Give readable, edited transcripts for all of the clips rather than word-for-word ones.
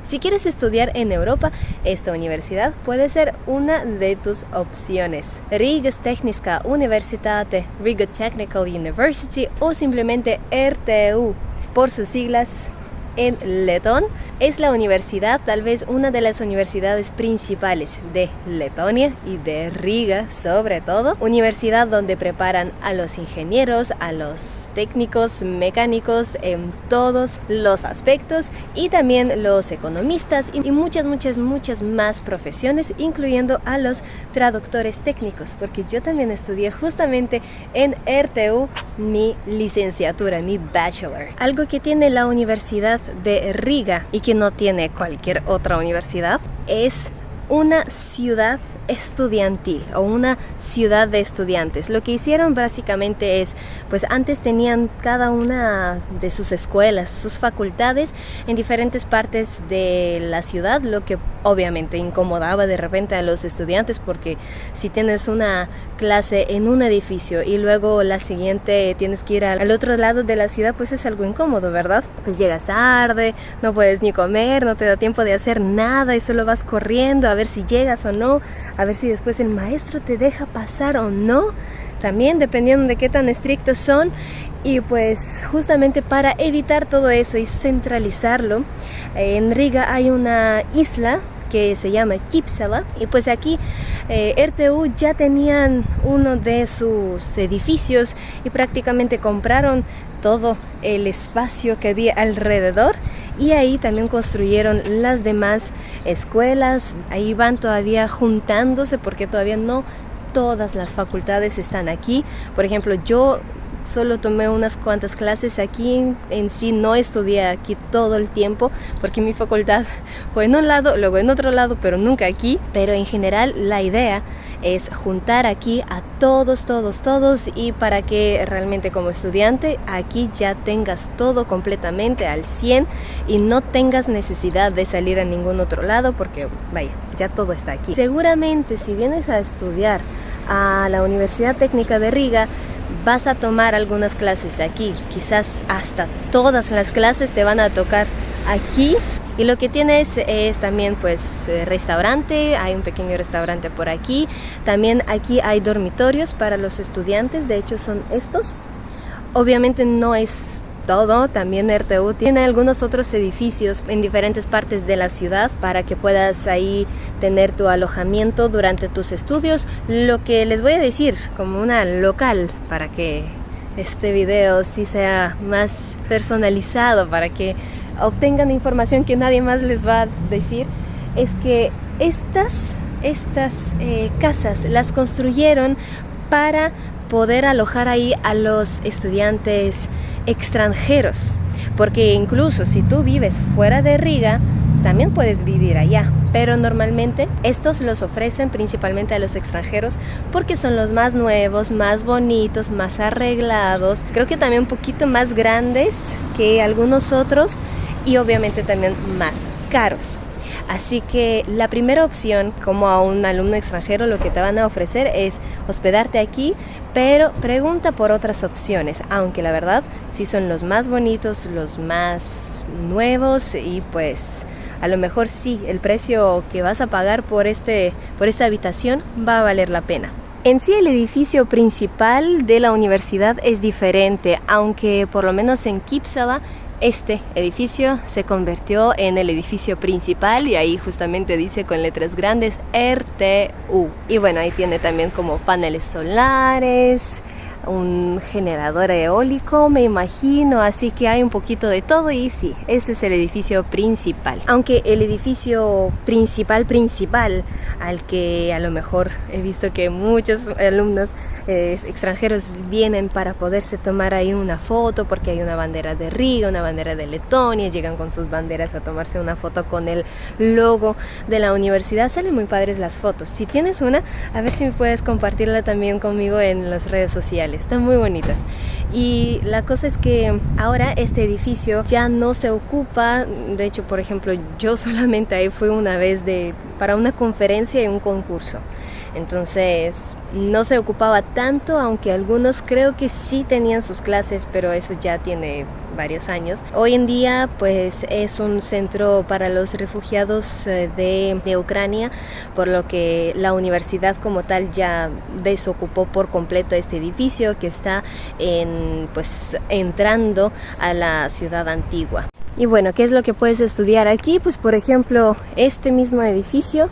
Si quieres estudiar en Europa, esta universidad puede ser una de tus opciones. Rigas Tehniska Universitāte, Riga Technical University o simplemente RTU por sus siglas en letón, es la universidad, tal vez una de las universidades principales de Letonia y de Riga sobre todo. Universidad donde preparan a los ingenieros, a los técnicos, mecánicos en todos los aspectos y también los economistas y muchas más profesiones, incluyendo a los traductores técnicos, porque yo también estudié justamente en RTU mi licenciatura, mi bachelor. Algo que tiene la Universidad de Riga y que no tiene cualquier otra universidad es una ciudad estudiantil o una ciudad de estudiantes. Lo que hicieron básicamente es, pues antes tenían cada una de sus escuelas, sus facultades en diferentes partes de la ciudad, lo que obviamente incomodaba de repente a los estudiantes, porque si tienes una clase en un edificio y luego la siguiente tienes que ir al otro lado de la ciudad, pues es algo incómodo, ¿verdad? Pues llegas tarde, no puedes ni comer, no te da tiempo de hacer nada y solo vas corriendo a ver si llegas o no, a ver si después el maestro te deja pasar o no, también dependiendo de qué tan estrictos son. Y pues justamente para evitar todo eso y centralizarlo, en Riga hay una isla que se llama Kipsala, y pues aquí RTU ya tenían uno de sus edificios y prácticamente compraron todo el espacio que había alrededor, y ahí también construyeron las demás escuelas. Ahí van todavía juntándose porque todavía no todas las facultades están aquí. Por ejemplo, yo solo tomé unas cuantas clases aquí, en sí no estudié aquí todo el tiempo porque mi facultad fue en un lado, luego en otro lado, pero nunca aquí. Pero en general la idea es juntar aquí a todos y para que realmente como estudiante aquí ya tengas todo completamente al 100 y no tengas necesidad de salir a ningún otro lado porque vaya, ya todo está aquí. Seguramente si vienes a estudiar a la Universidad Técnica de Riga, vas a tomar algunas clases aquí, quizás hasta todas las clases te van a tocar aquí. Y lo que tienes es también pues restaurante, hay un pequeño restaurante por aquí. También aquí hay dormitorios para los estudiantes, de hecho son estos. Obviamente no es todo, también RTU tiene algunos otros edificios en diferentes partes de la ciudad para que puedas ahí tener tu alojamiento durante tus estudios. Lo que les voy a decir como una local para que este video sí sea más personalizado, para que obtengan información que nadie más les va a decir, es que estas casas las construyeron para poder alojar ahí a los estudiantes extranjeros, porque incluso si tú vives fuera de Riga también puedes vivir allá, pero normalmente estos los ofrecen principalmente a los extranjeros porque son los más nuevos, más bonitos, más arreglados, creo que también un poquito más grandes que algunos otros y obviamente también más caros. Así que la primera opción como a un alumno extranjero lo que te van a ofrecer es hospedarte aquí, pero pregunta por otras opciones, aunque la verdad sí son los más bonitos, los más nuevos y pues a lo mejor sí, el precio que vas a pagar por esta habitación va a valer la pena. En sí el edificio principal de la universidad es diferente, aunque por lo menos en Kipsala este edificio se convirtió en el edificio principal y ahí justamente dice con letras grandes RTU. Y bueno, ahí tiene también como paneles solares, un generador eólico, me imagino, así que hay un poquito de todo y sí, ese es el edificio principal. Aunque el edificio principal, al que a lo mejor he visto que muchos alumnos extranjeros vienen para poderse tomar ahí una foto, porque hay una bandera de Riga, una bandera de Letonia, llegan con sus banderas a tomarse una foto con el logo de la universidad, salen muy padres las fotos. Si tienes una, a ver si me puedes compartirla también conmigo en las redes sociales. Están muy bonitas. Y la cosa es que ahora este edificio ya no se ocupa. De hecho, por ejemplo, yo solamente ahí fui una vez para una conferencia y un concurso. Entonces no se ocupaba tanto, aunque algunos creo que sí tenían sus clases, pero eso ya tiene varios años. Hoy en día pues es un centro para los refugiados de Ucrania, por lo que la universidad como tal ya desocupó por completo este edificio que está entrando a la ciudad antigua. Y bueno, ¿qué es lo que puedes estudiar aquí? Pues por ejemplo, este mismo edificio,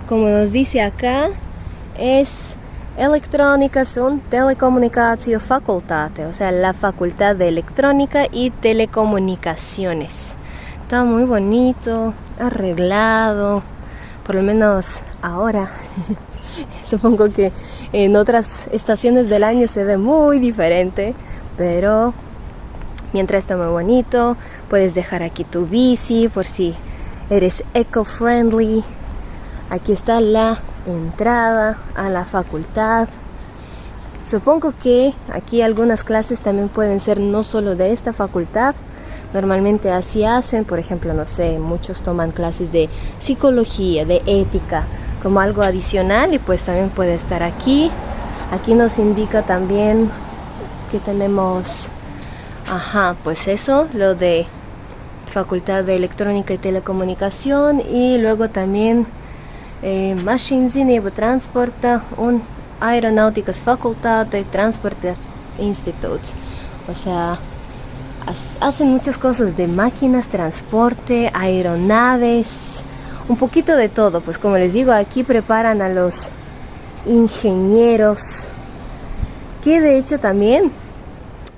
como nos dice acá, es Elektronikas un telecomunicāciju fakultāte, o sea, la facultad de electrónica y telecomunicaciones. Está muy bonito, arreglado, por lo menos ahora. Supongo que en otras estaciones del año se ve muy diferente, pero mientras está muy bonito. Puedes dejar aquí tu bici por si eres eco-friendly. Aquí está la entrada a la facultad. Supongo que aquí algunas clases también pueden ser no solo de esta facultad. Normalmente así hacen, por ejemplo, no sé, muchos toman clases de psicología, de ética, como algo adicional, y pues también puede estar aquí. Aquí nos indica también que tenemos, pues eso, lo de Facultad de Electrónica y Telecomunicación, y luego también Maskinzinība transporta un Aeronáuticas Facultāte Transporta Institūts. O sea, hacen muchas cosas de máquinas, transporte, aeronaves, un poquito de todo. Pues como les digo, aquí preparan a los ingenieros, que de hecho también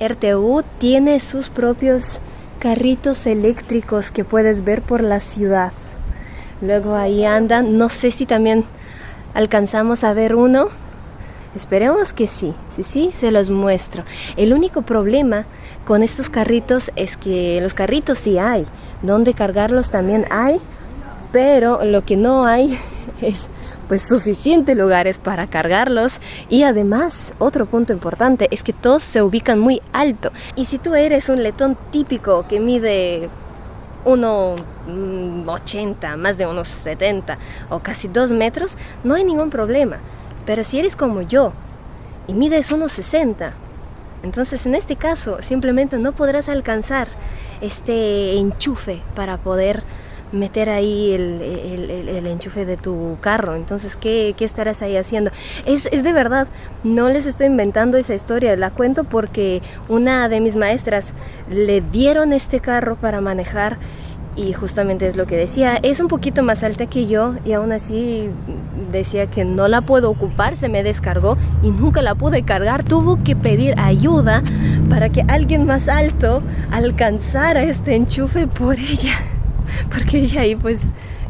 RTU tiene sus propios carritos eléctricos que puedes ver por la ciudad. Luego ahí andan, no sé si también alcanzamos a ver uno. Esperemos que sí, sí, se los muestro. El único problema con estos carritos es que los carritos sí hay, donde cargarlos también hay, pero lo que no hay es pues suficientes lugares para cargarlos. Y además, otro punto importante es que todos se ubican muy alto. Y si tú eres un letón típico que mide 1,80, más de unos 70 o casi 2 metros, no hay ningún problema. Pero si eres como yo y mides 1,60, entonces en este caso simplemente no podrás alcanzar este enchufe para poder meter ahí el enchufe de tu carro. Entonces, ¿qué estarás ahí haciendo? Es de verdad, no les estoy inventando esa historia, la cuento porque una de mis maestras le dieron este carro para manejar y justamente es lo que decía, es un poquito más alta que yo y aún así decía que no la puedo ocupar, se me descargó y nunca la pude cargar. Tuvo que pedir ayuda para que alguien más alto alcanzara este enchufe por ella, porque ella ahí pues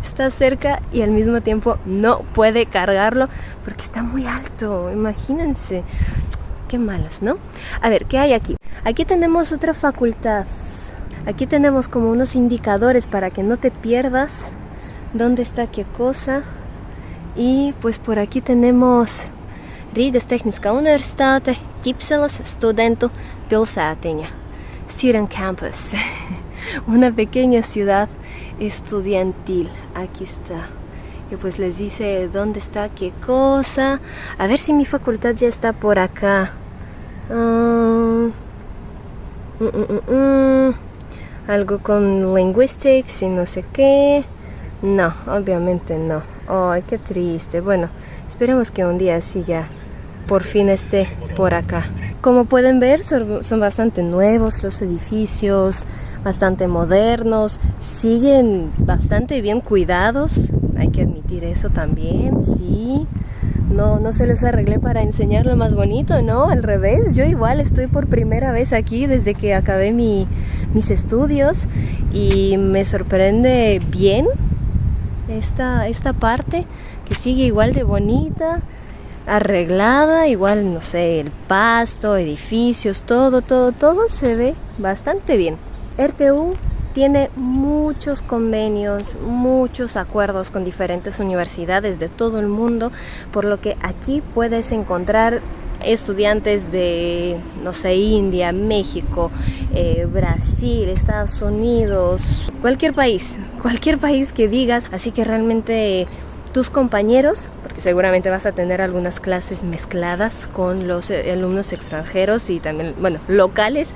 está cerca y al mismo tiempo no puede cargarlo porque está muy alto. Imagínense, qué malos, ¿no? A ver, ¿qué hay aquí? Aquí tenemos otra facultad. Aquí tenemos como unos indicadores para que no te pierdas dónde está qué cosa. Y pues por aquí tenemos Rīgas Tehniskā Universitāte, Ķipselas studentu pilsētiņa, Student Campus, una pequeña ciudad estudiantil. Aquí está. Y pues les dice dónde está qué cosa. A ver si mi facultad ya está por acá. Algo con linguistics y no sé qué. No, obviamente no. Ay, qué triste. Bueno, esperemos que un día sí ya por fin esté por acá. Como pueden ver, son bastante nuevos los edificios, bastante modernos, siguen bastante bien cuidados, hay que admitir eso también, sí. No se les arreglé para enseñar lo más bonito, no, al revés. Yo igual estoy por primera vez aquí desde que acabé mis estudios y me sorprende bien esta parte que sigue igual de bonita, arreglada, igual, no sé, el pasto, edificios, todo se ve bastante bien. RTU tiene muchos convenios, muchos acuerdos con diferentes universidades de todo el mundo, por lo que aquí puedes encontrar estudiantes de, no sé, India, México, Brasil, Estados Unidos, cualquier país que digas. Así que realmente tus compañeros, Seguramente vas a tener algunas clases mezcladas con los alumnos extranjeros y también, bueno, locales,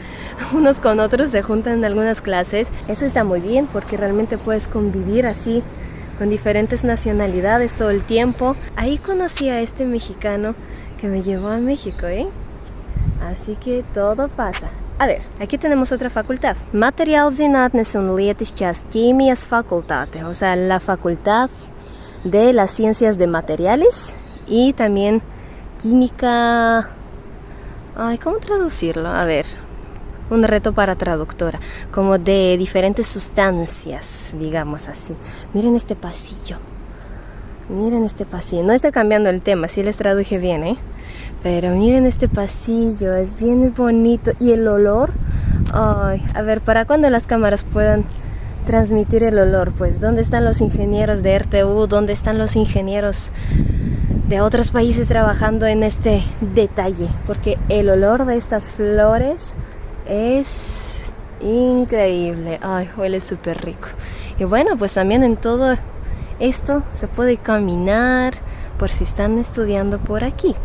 unos con otros se juntan en algunas clases. Eso está muy bien porque realmente puedes convivir así con diferentes nacionalidades todo el tiempo. Ahí conocí a este mexicano que me llevó a México, Así que todo pasa. A ver, aquí tenemos otra facultad. Materiālzinātnes un lietišķās ķīmijas facultāte, o sea, la facultad de las ciencias de materiales y también química. Ay, ¿cómo traducirlo? A ver, un reto para traductora, como de diferentes sustancias, digamos así. Miren este pasillo. Miren este pasillo. No estoy cambiando el tema, sí les traduje bien, Pero miren este pasillo, es bien bonito. Y el olor, ay, a ver, ¿para cuándo las cámaras puedan transmitir el olor? Pues, ¿dónde están los ingenieros de RTU? ¿Dónde están los ingenieros de otros países trabajando en este detalle? Porque el olor de estas flores es increíble. Ay, huele súper rico. Y bueno, pues también en todo esto se puede caminar por si están estudiando por aquí.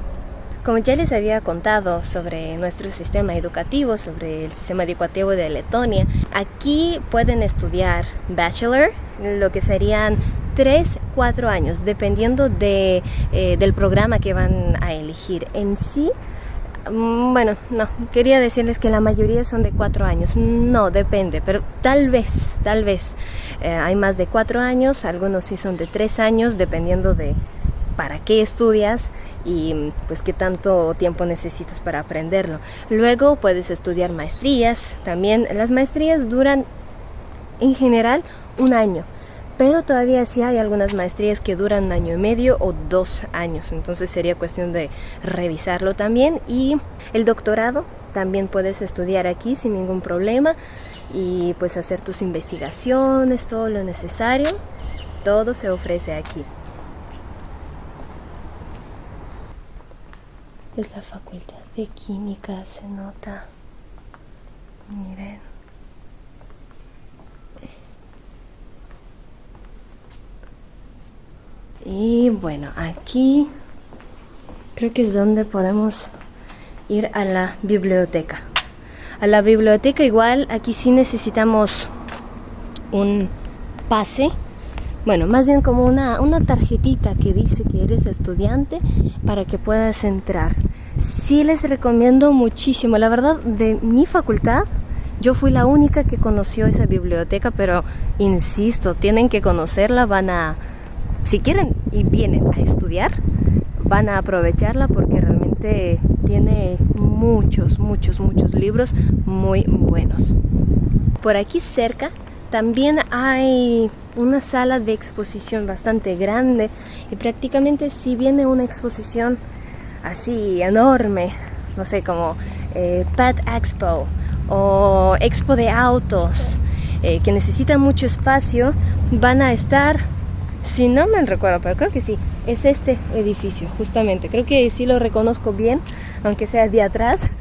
Como ya les había contado sobre nuestro sistema educativo, sobre el sistema educativo de Letonia, aquí pueden estudiar bachelor, lo que serían 3-4 años, dependiendo del programa que van a elegir. En sí, bueno, no, quería decirles que la mayoría son de 4 años. No, depende, pero tal vez hay más de 4 años, algunos sí son de 3 años, dependiendo de para qué estudias y pues qué tanto tiempo necesitas para aprenderlo. Luego puedes estudiar maestrías. También las maestrías duran en general 1 año, pero todavía sí hay algunas maestrías que duran 1 año y medio o 2 años, entonces sería cuestión de revisarlo también. Y el doctorado también puedes estudiar aquí sin ningún problema y pues hacer tus investigaciones, todo lo necesario, todo se ofrece aquí. Es la facultad de química, se nota. Miren. Y bueno, aquí creo que es donde podemos ir a la biblioteca. A la biblioteca igual, aquí sí necesitamos un pase. Bueno, más bien como una tarjetita que dice que eres estudiante para que puedas entrar. Sí les recomiendo muchísimo. La verdad, de mi facultad, yo fui la única que conoció esa biblioteca, pero insisto, tienen que conocerla. Si quieren y vienen a estudiar, van a aprovecharla porque realmente tiene muchos libros muy buenos. Por aquí cerca también hay una sala de exposición bastante grande y prácticamente si viene una exposición así enorme, no sé, como Pet Expo o Expo de autos, que necesita mucho espacio, van a estar, si no me recuerdo, pero creo que sí, es este edificio justamente, creo que sí lo reconozco bien, aunque sea de atrás.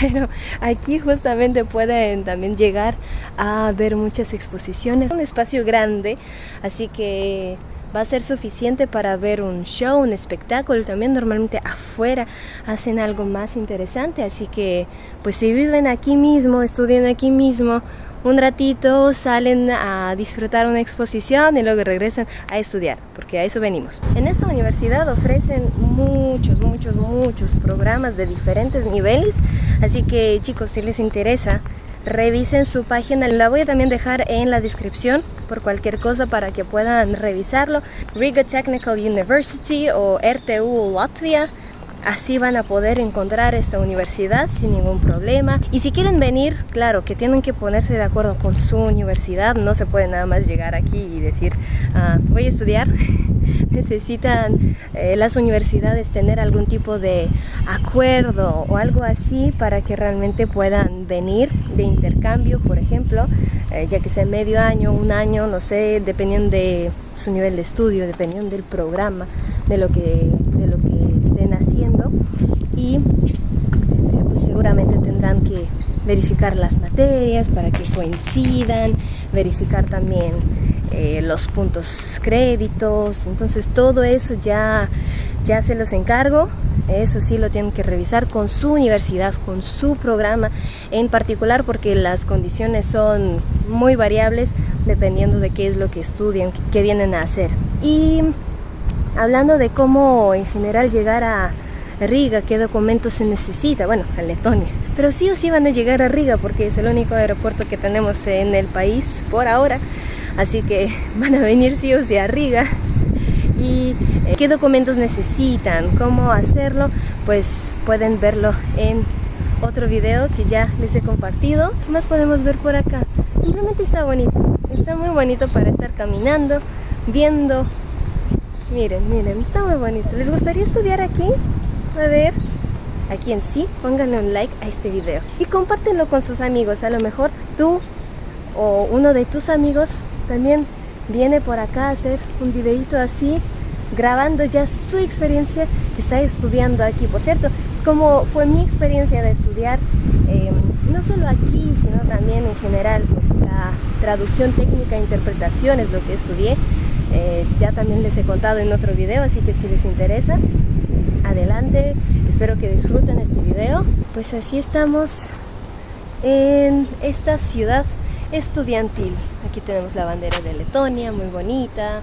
Pero aquí justamente pueden también llegar a ver muchas exposiciones. Un espacio grande, así que va a ser suficiente para ver un show, un espectáculo. También normalmente afuera hacen algo más interesante, así que pues si viven aquí mismo, estudian aquí mismo, un ratito salen a disfrutar una exposición y luego regresan a estudiar, porque a eso venimos. En esta universidad ofrecen muchos programas de diferentes niveles, así que chicos, si les interesa, revisen su página. La voy a también dejar en la descripción por cualquier cosa para que puedan revisarlo. Riga Technical University o RTU Latvia. Así van a poder encontrar esta universidad sin ningún problema. Y si quieren venir, claro que tienen que ponerse de acuerdo con su universidad. No se puede nada más llegar aquí y decir, voy a estudiar. Necesitan las universidades tener algún tipo de acuerdo o algo así para que realmente puedan venir de intercambio, por ejemplo, ya que sea medio año, 1 año, no sé, dependiendo de su nivel de estudio, dependiendo del programa, de lo que estén haciendo. Y pues seguramente tendrán que verificar las materias para que coincidan, verificar también los puntos créditos. Entonces todo eso ya se los encargo. Eso sí lo tienen que revisar con su universidad, con su programa en particular, porque las condiciones son muy variables dependiendo de qué es lo que estudian, qué vienen a hacer. Y hablando de cómo en general llegar a Riga, qué documentos se necesita, bueno, a Letonia. Pero sí o sí van a llegar a Riga porque es el único aeropuerto que tenemos en el país por ahora. Así que van a venir sí o sí a Riga. Y qué documentos necesitan, cómo hacerlo, pues pueden verlo en otro video que ya les he compartido. ¿Qué más podemos ver por acá? Simplemente está bonito, está muy bonito para estar caminando, viendo. Miren, miren, está muy bonito. ¿Les gustaría estudiar aquí? A ver, aquí en sí, pónganle un like a este video y compártenlo con sus amigos. A lo mejor tú o uno de tus amigos también viene por acá a hacer un videito así, grabando ya su experiencia que está estudiando aquí. Por cierto, como fue mi experiencia de estudiar, no solo aquí, sino también en general, pues la traducción técnica e interpretación es lo que estudié. Ya también les he contado en otro video, así que si les interesa, adelante. Espero que disfruten este video. Pues así estamos en esta ciudad estudiantil. Aquí tenemos la bandera de Letonia, muy bonita.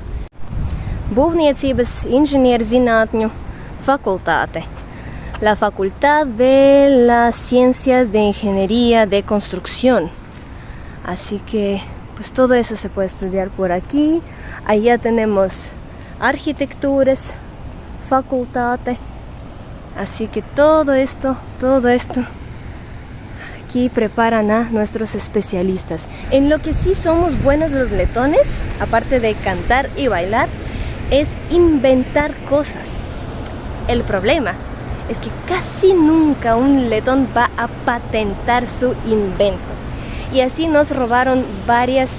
Būvniecības inženierzinātņu facultāte. La Facultad de las Ciencias de Ingeniería de Construcción. Así que pues todo eso se puede estudiar por aquí. Allá tenemos Arquitecturas Facultāte. Así que todo esto aquí preparan a nuestros especialistas. En lo que sí somos buenos los letones, aparte de cantar y bailar, es inventar cosas. El problema es que casi nunca un letón va a patentar su invento. Y así nos robaron varias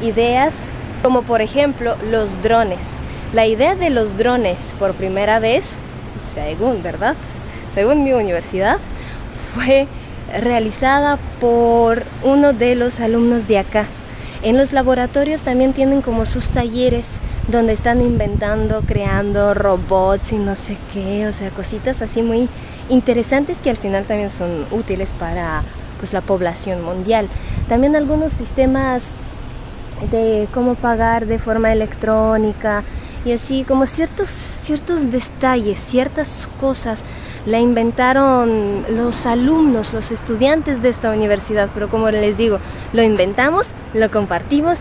ideas, como por ejemplo los drones. La idea de los drones por primera vez, según mi universidad, fue realizada por uno de los alumnos de acá. En los laboratorios también tienen como sus talleres donde están inventando, creando robots y no sé qué, o sea, cositas así muy interesantes que al final también son útiles para pues la población mundial. También algunos sistemas de cómo pagar de forma electrónica y así como ciertos detalles, ciertas cosas la inventaron los alumnos, los estudiantes de esta universidad, pero como les digo, lo inventamos, lo compartimos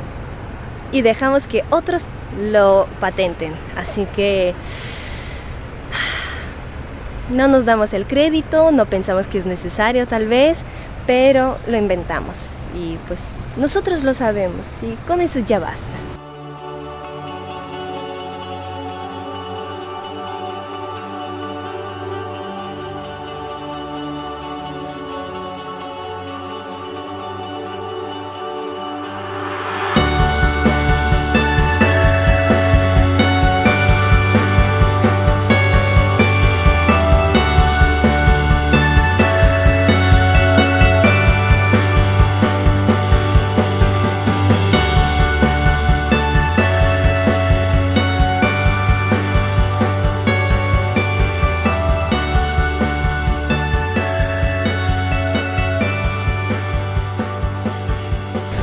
y dejamos que otros lo patenten. Así que no nos damos el crédito, no pensamos que es necesario tal vez, pero lo inventamos y pues nosotros lo sabemos y con eso ya basta.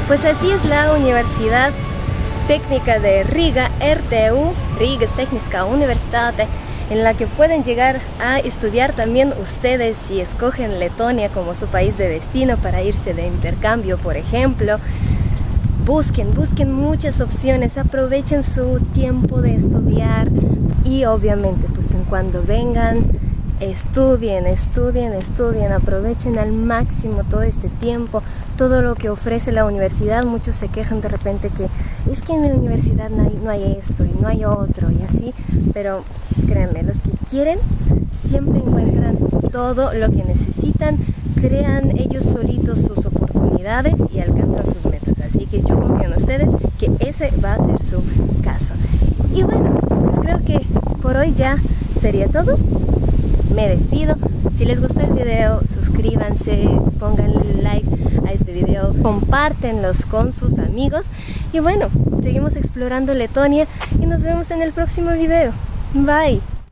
Pues así es la Universidad Técnica de Riga, RTU, Rigas Tehniskā Universitāte, en la que pueden llegar a estudiar también ustedes si escogen Letonia como su país de destino para irse de intercambio, por ejemplo. Busquen muchas opciones, aprovechen su tiempo de estudiar y obviamente pues en cuando vengan estudien, aprovechen al máximo todo este tiempo, todo lo que ofrece la universidad. Muchos se quejan de repente que es que en mi universidad no hay esto y no hay otro y así, pero créanme, los que quieren siempre encuentran todo lo que necesitan, crean ellos solitos sus oportunidades y alcanzan sus metas. Así que yo confío en ustedes que ese va a ser su caso. Y bueno, pues creo que por hoy ya sería todo. me despido. Si les gustó el video, suscríbanse, pónganle like a este video, compártenlos con sus amigos y bueno, seguimos explorando Letonia y nos vemos en el próximo video. Bye.